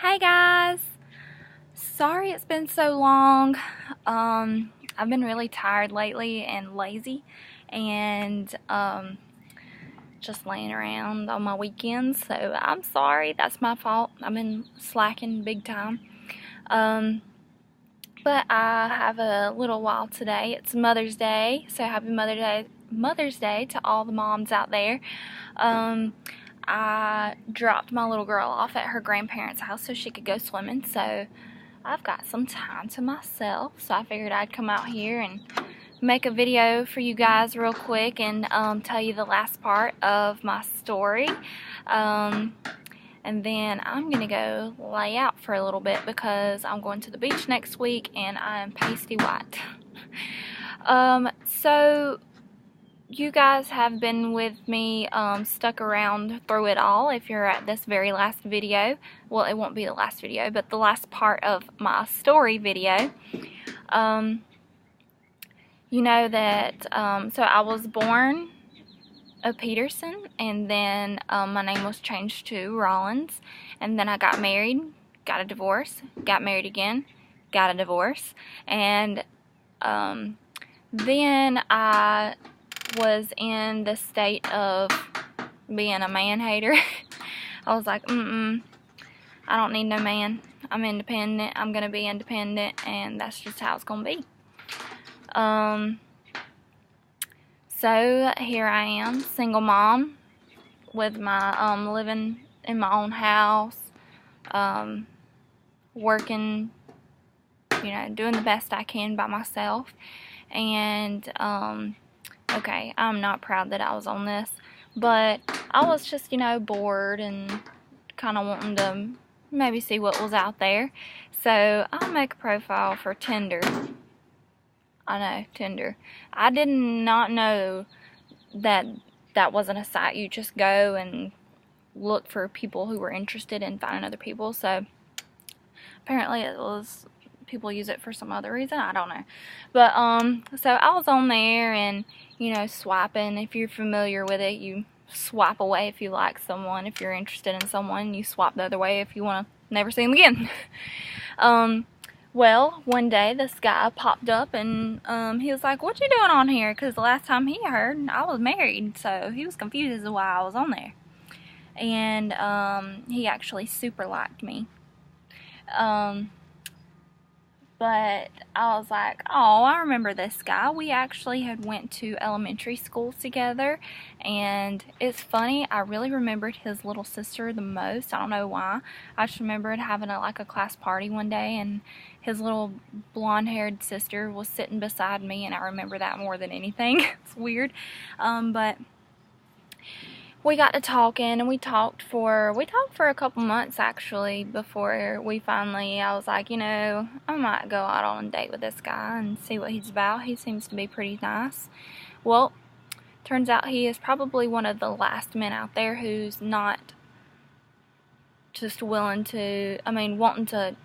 Hey guys, sorry it's been so long. I've been really tired lately and lazy and just laying around on my weekends, so I'm sorry, that's my fault. I've been slacking big time. But I have a little while today. It's Mother's Day, so happy Mother's Day to all the moms out there. I dropped my little girl off at her grandparents' house so she could go swimming, so I've got some time to myself, so I figured I'd come out here and make a video for you guys real quick and tell you the last part of my story. And then I'm going to go lay out for a little bit because I'm going to the beach next week and I am pasty white. So you guys have been with me, stuck around through it all. If you're at this very last video, well, it won't be the last video, but the last part of my story video, you know that, so I was born a Peterson, and then my name was changed to Rollins, and then I got married, got a divorce, got married again, got a divorce, and then I was in the state of being a man hater. I was like, I don't need no man. I'm independent. I'm gonna be independent, and that's just how it's gonna be. So here I am, single mom, with my living in my own house, working, you know, doing the best I can by myself, and okay, I'm not proud that I was on this, but I was just, you know, bored and kind of wanting to maybe see what was out there. So I'll make a profile for Tinder. I know, Tinder. I did not know that that wasn't a site you just go and look for people who were interested in finding other people. So apparently it was, people use it for some other reason, I don't know. But so I was on there and, you know, swiping. If you're familiar with it, you swipe away if you like someone. If you're interested in someone, you swipe the other way if you want to never see them again. Well, one day this guy popped up and he was like, "What you doing on here?" Because the last time he heard, I was married, so he was confused as to why I was on there. And he actually super liked me. But I was like, oh, I remember this guy. We actually had went to elementary school together, and it's funny, I really remembered his little sister the most. I don't know why. I just remembered having a class party one day, and his little blonde-haired sister was sitting beside me, and I remember that more than anything. It's weird, but we got to talking, and we talked for a couple months actually before we finally, I was like, you know, I might go out on a date with this guy and see what he's about. He seems to be pretty nice. Well, turns out he is probably one of the last men out there who's not just willing to, wanting to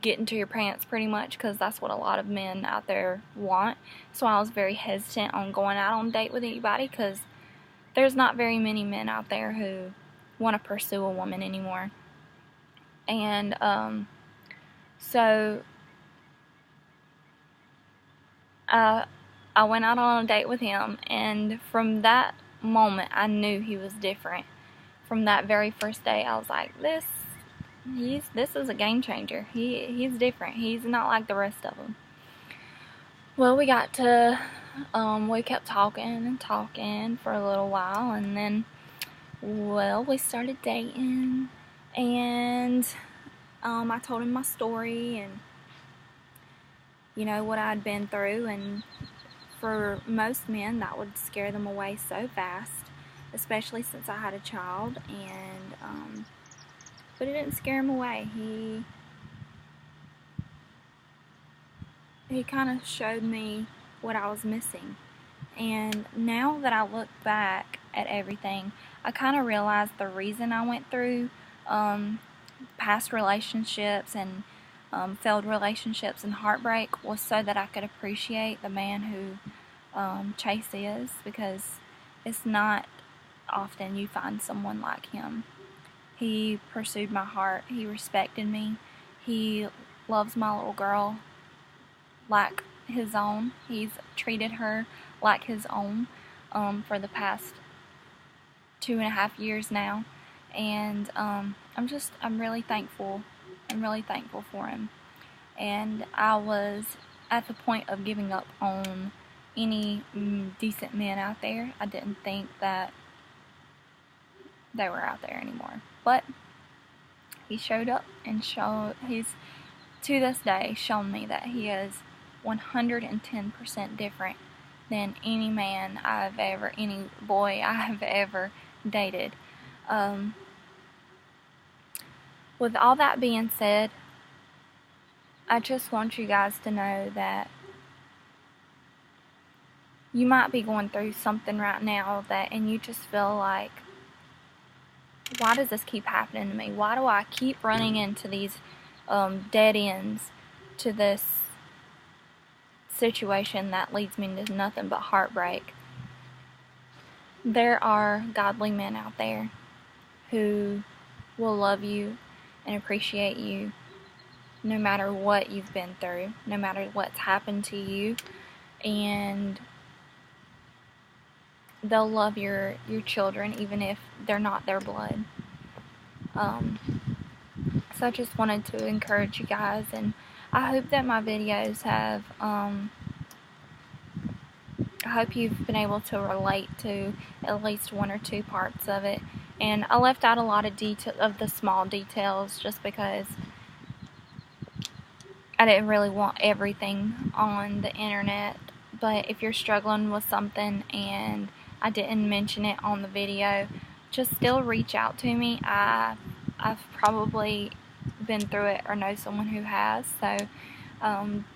get into your pants pretty much, because that's what a lot of men out there want. So I was very hesitant on going out on a date with anybody, because there's not very many men out there who want to pursue a woman anymore. And so I went out on a date with him, and from that moment I knew he was different. From that very first day I was like, this is a game changer. He's different. He's not like the rest of them. Well, we got to we kept talking and talking for a little while, and then, well, we started dating, and I told him my story and, you know, what I'd been through, and for most men that would scare them away so fast, especially since I had a child, and but it didn't scare him away. He kind of showed me what I was missing. And now that I look back at everything, I kind of realized the reason I went through past relationships and failed relationships and heartbreak was so that I could appreciate the man who Chase is, because it's not often you find someone like him. He pursued my heart. He respected me. He loves my little girl like his own. He's treated her like his own for the past 2.5 years now, and I'm really thankful. I'm really thankful for him. And I was at the point of giving up on any decent men out there. I didn't think that they were out there anymore, but he showed up and he's to this day shown me that he is 110% different than any man any boy I have ever dated. With all that being said, I just want you guys to know that you might be going through something right now and you just feel like, why does this keep happening to me? Why do I keep running into these dead ends to this situation that leads me to nothing but heartbreak? There are godly men out there who will love you and appreciate you no matter what you've been through, no matter what's happened to you, and they'll love your children even if they're not their blood. So I just wanted to encourage you guys, and I hope that my videos have I hope you've been able to relate to at least one or two parts of it. And I left out a lot of the small details just because I didn't really want everything on the internet. But if you're struggling with something and I didn't mention it on the video, just still reach out to me. I've probably been through it or know someone who has, so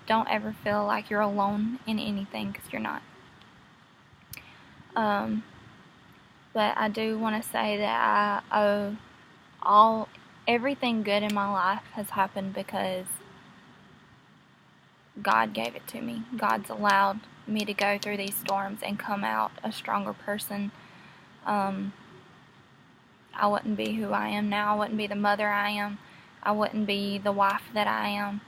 don't ever feel like you're alone in anything, because you're not. But I do want to say that I owe everything good in my life has happened because God gave it to me. God's allowed me to go through these storms and come out a stronger person. I wouldn't be who I am now. I wouldn't be the mother I am. I wouldn't be the wife that I am.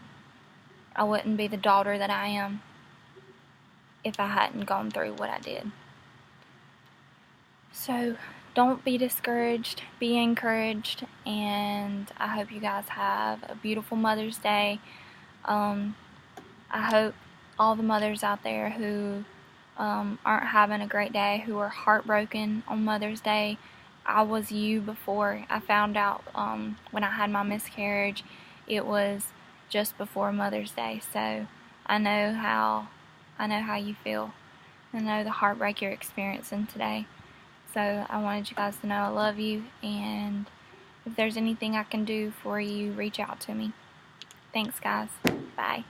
I wouldn't be the daughter that I am if I hadn't gone through what I did. So don't be discouraged, be encouraged, and I hope you guys have a beautiful Mother's Day. I hope all the mothers out there who aren't having a great day, who are heartbroken on Mother's Day. I was you before. I found out when I had my miscarriage, it was just before Mother's Day. So I know how you feel. I know the heartbreak you're experiencing today. So I wanted you guys to know I love you, and if there's anything I can do for you, reach out to me. Thanks, guys. Bye.